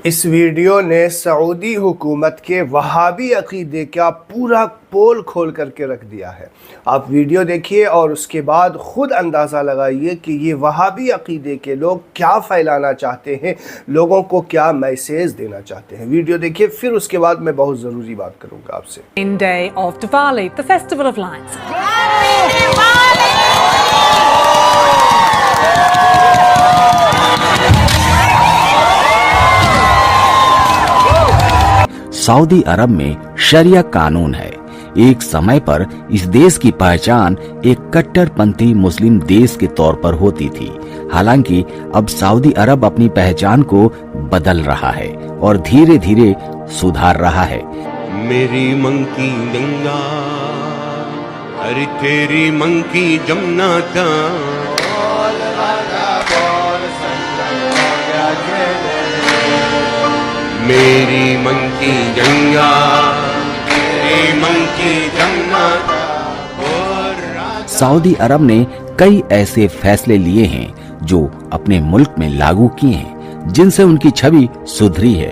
इस वीडियो ने सऊदी हुकूमत के वहाबी अकीदे का पूरा पोल खोल करके रख दिया है। आप वीडियो देखिए और उसके बाद ख़ुद अंदाज़ा लगाइए कि ये वहाबी अकीदे के लोग क्या फैलाना चाहते हैं, लोगों को क्या मैसेज देना चाहते हैं। वीडियो देखिए, फिर उसके बाद मैं बहुत ज़रूरी बात करूँगा आपसे। In day of Diwali, the festival of lights. Saudi Arab में शरिया कानून है। एक समय पर इस देश की पहचान एक कट्टरपंथी मुस्लिम देश के तौर पर होती थी। हालांकि अब सऊदी अरब अपनी पहचान को बदल रहा है और धीरे धीरे सुधार रहा है। मेरी मंकी गंगा, अरे तेरी मंकी जमुना था। मेरी मंकी गंगा, तेरी मंकी जमुना था। सऊदी अरब ने कई ऐसे फैसले लिए हैं जो अपने मुल्क में लागू किए हैं, जिनसे उनकी छवि सुधरी है।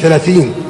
30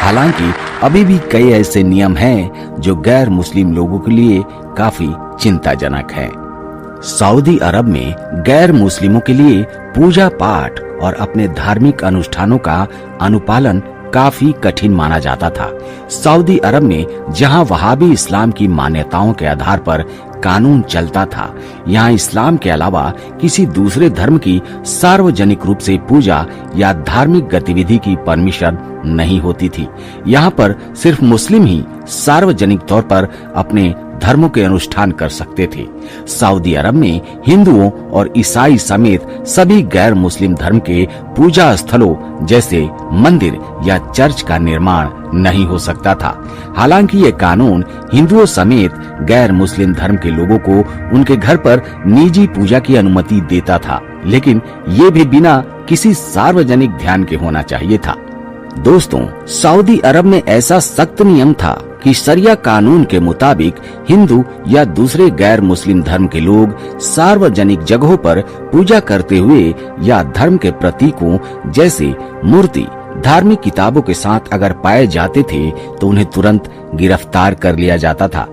हालांकि अभी भी कई ऐसे नियम हैं जो गैर मुस्लिम लोगों के लिए काफी चिंताजनक हैं। सऊदी अरब में गैर मुस्लिमों के लिए पूजा पाठ और अपने धार्मिक अनुष्ठानों का अनुपालन काफी कठिन माना जाता था। सऊदी अरब में जहां वहाबी इस्लाम की मान्यताओं के आधार पर कानून चलता था, यहाँ इस्लाम के अलावा किसी दूसरे धर्म की सार्वजनिक रूप से पूजा या धार्मिक गतिविधि की परमिशन नहीं होती थी। यहाँ पर सिर्फ मुस्लिम ही सार्वजनिक तौर पर अपने धर्मों के अनुष्ठान कर सकते थे। सऊदी अरब में हिंदुओं और ईसाई समेत सभी गैर मुस्लिम धर्म के पूजा स्थलों जैसे मंदिर या चर्च का निर्माण नहीं हो सकता था। हालांकि ये कानून हिंदुओं समेत गैर मुस्लिम धर्म के लोगों को उनके घर पर निजी पूजा की अनुमति देता था, लेकिन ये भी बिना किसी सार्वजनिक ध्यान के होना चाहिए था। दोस्तों, सऊदी अरब में ऐसा सख्त नियम था कि शरिया कानून के मुताबिक हिंदू या दूसरे गैर मुस्लिम धर्म के लोग सार्वजनिक जगहों पर पूजा करते हुए या धर्म के प्रतीकों जैसे मूर्ति, धार्मिक किताबों के साथ अगर पाए जाते थे तो उन्हें तुरंत गिरफ्तार कर लिया जाता था।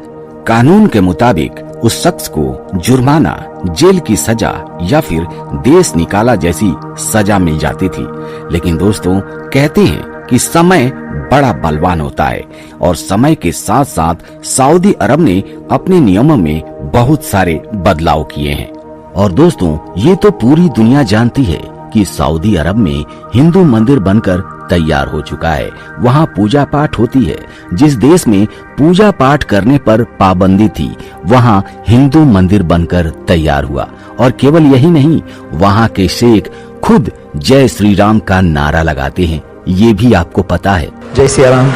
कानून के मुताबिक उस शख्स को जुर्माना, जेल की सजा या फिर देश निकाला जैसी सजा मिल जाती थी। लेकिन दोस्तों, कहते हैं कि समय बड़ा बलवान होता है और समय के साथ साथ सऊदी अरब ने अपने नियमों में बहुत सारे बदलाव किए हैं। और दोस्तों, ये तो पूरी दुनिया जानती है कि सऊदी अरब में हिंदू मंदिर बनकर तैयार हो चुका है। वहाँ पूजा पाठ होती है। जिस देश में पूजा पाठ करने पर पाबंदी थी, वहाँ हिंदू मंदिर बनकर तैयार हुआ। और केवल यही नहीं, वहाँ के शेख खुद जय श्री राम का नारा लगाते हैं। ये भी आपको पता है। जय श्री राम।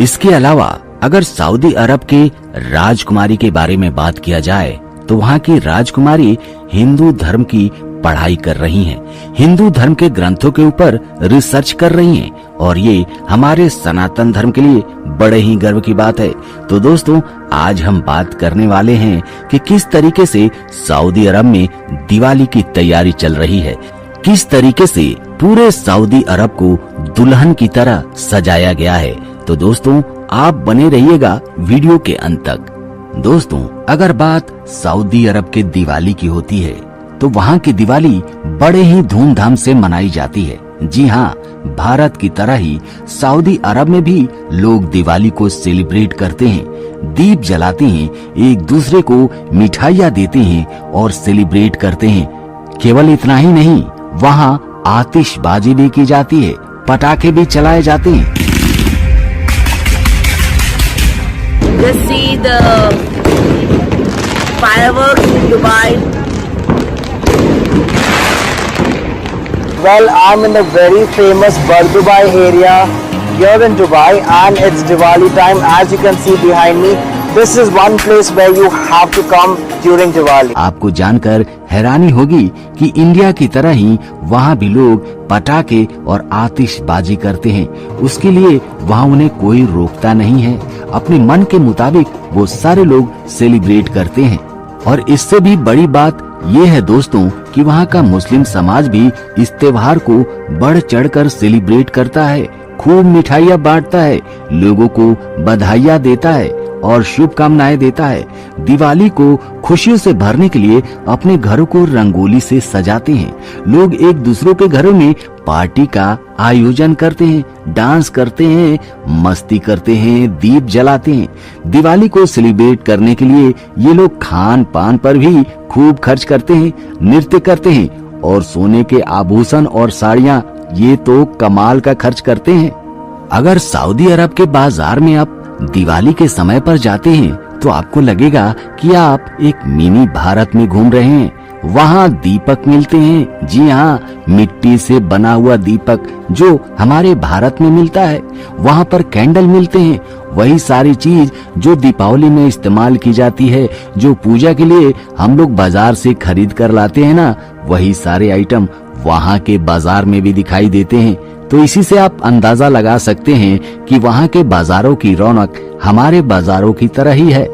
इसके अलावा अगर सऊदी अरब के राजकुमारी के बारे में बात किया जाए तो वहाँ की राजकुमारी हिंदू धर्म की पढ़ाई कर रही हैं, हिंदू धर्म के ग्रंथों के ऊपर रिसर्च कर रही हैं और ये हमारे सनातन धर्म के लिए बड़े ही गर्व की बात है। तो दोस्तों, आज हम बात करने वाले हैं कि किस तरीके से सऊदी अरब में दिवाली की तैयारी चल रही है, किस तरीके से पूरे सऊदी अरब को दुल्हन की तरह सजाया गया है। तो दोस्तों, आप बने रहिएगा वीडियो के अंत तक। दोस्तों, अगर बात सऊदी अरब के दिवाली की होती है तो वहाँ की दिवाली बड़े ही धूमधाम से मनाई जाती है। जी हाँ, भारत की तरह ही सऊदी अरब में भी लोग दिवाली को सेलिब्रेट करते हैं, दीप जलाते हैं, एक दूसरे को मिठाइयाँ देते हैं और सेलिब्रेट करते हैं। केवल इतना ही नहीं, वहाँ आतिशबाजी भी की जाती है, पटाखे भी चलाए जाते हैं। Just see the fireworks in Dubai. Well, I'm in the very famous Bardubai area here in Dubai, and it's Diwali time. As you can see behind me, This is one place where you have to come during Diwali. आपको जानकर हैरानी होगी कि India की तरह ही वहाँ भी लोग पटाखे और आतिशबाजी करते हैं। उसके लिए वहाँ उन्हें कोई रोकता नहीं है। अपने मन के मुताबिक वो सारे लोग सेलिब्रेट करते हैं। और इससे भी बड़ी बात ये है दोस्तों कि वहाँ का मुस्लिम समाज भी इस त्योहार को बढ़ चढ़कर सेलिब्रेट करता है, खूब मिठाइयाँ बांटता है, लोगों को बधाइयाँ देता है और शुभकामनाएं देता है। दिवाली को खुशियों से भरने के लिए अपने घरों को रंगोली से सजाते हैं। लोग एक दूसरों के घरों में पार्टी का आयोजन करते हैं, डांस करते हैं, मस्ती करते हैं, दीप जलाते हैं। दिवाली को सेलिब्रेट करने के लिए ये लोग खान पान पर भी खूब खर्च करते हैं, नृत्य करते हैं और सोने के आभूषण और साड़ियाँ ये तो कमाल का खर्च करते हैं। अगर सऊदी अरब के बाजार में आप दिवाली के समय पर जाते हैं तो आपको लगेगा कि आप एक मिनी भारत में घूम रहे हैं। वहाँ दीपक मिलते हैं, जी हाँ, मिट्टी से बना हुआ दीपक जो हमारे भारत में मिलता है। वहाँ पर कैंडल मिलते हैं, वही सारी चीज जो दीपावली में इस्तेमाल की जाती है, जो पूजा के लिए हम लोग बाजार से खरीद कर लाते हैं ना, वही सारे आइटम वहाँ के बाजार में भी दिखाई देते हैं। तो इसी से आप अंदाजा लगा सकते हैं कि वहाँ के बाजारों की रौनक हमारे बाजारों की तरह ही है।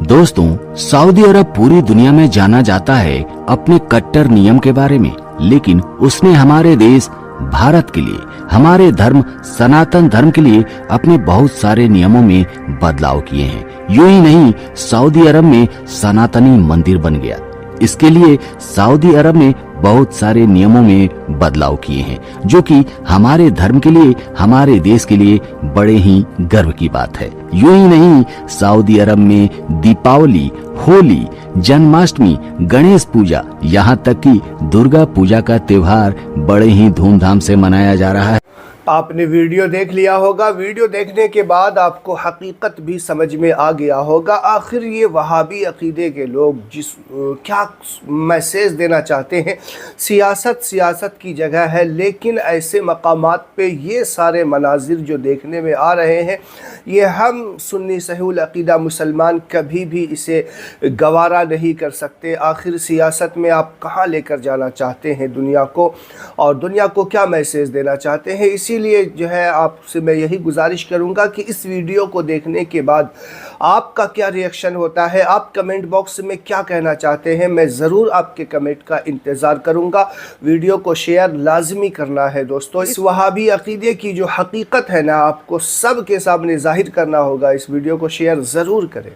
दोस्तों, सऊदी अरब पूरी दुनिया में जाना जाता है अपने कट्टर नियम के बारे में, लेकिन उसने हमारे देश भारत के लिए, हमारे धर्म सनातन धर्म के लिए अपने बहुत सारे नियमों में बदलाव किए हैं। यूं ही नहीं, सऊदी अरब में सनातनी मंदिर बन गया। इसके लिए सऊदी अरब ने बहुत सारे नियमों में बदलाव किए हैं, जो कि हमारे धर्म के लिए, हमारे देश के लिए बड़े ही गर्व की बात है। यूं ही नहीं, सऊदी अरब में दीपावली, होली, जन्माष्टमी, गणेश पूजा, यहाँ तक कि दुर्गा पूजा का त्योहार बड़े ही धूमधाम से मनाया जा रहा है। आपने वीडियो देख लिया होगा। वीडियो देखने के बाद आपको हकीकत भी समझ में आ गया होगा। आखिर ये वहाबी अकीदे के लोग क्या मैसेज देना चाहते हैं। सियासत की जगह है, लेकिन ऐसे मकामात पे ये सारे मनाजिर जो देखने में आ रहे हैं, ये हम सुन्नी सहीउल अकीदा मुसलमान कभी भी इसे गवारा नहीं कर सकते। आखिर सियासत में आप कहाँ लेकर जाना चाहते हैं दुनिया को, और दुनिया को क्या मैसेज देना चाहते हैं। इसीलिए जो है आपसे मैं यही गुजारिश करूंगा कि इस वीडियो को देखने के बाद आपका क्या रिएक्शन होता है, आप कमेंट बॉक्स में क्या कहना चाहते हैं। मैं ज़रूर आपके कमेंट का इंतज़ार करूंगा। वीडियो को शेयर लाजमी करना है दोस्तों। इस वहाबी अकीदे की जो हकीकत है ना, आपको सब के सामने जाहिर करना होगा। इस वीडियो को शेयर ज़रूर करें।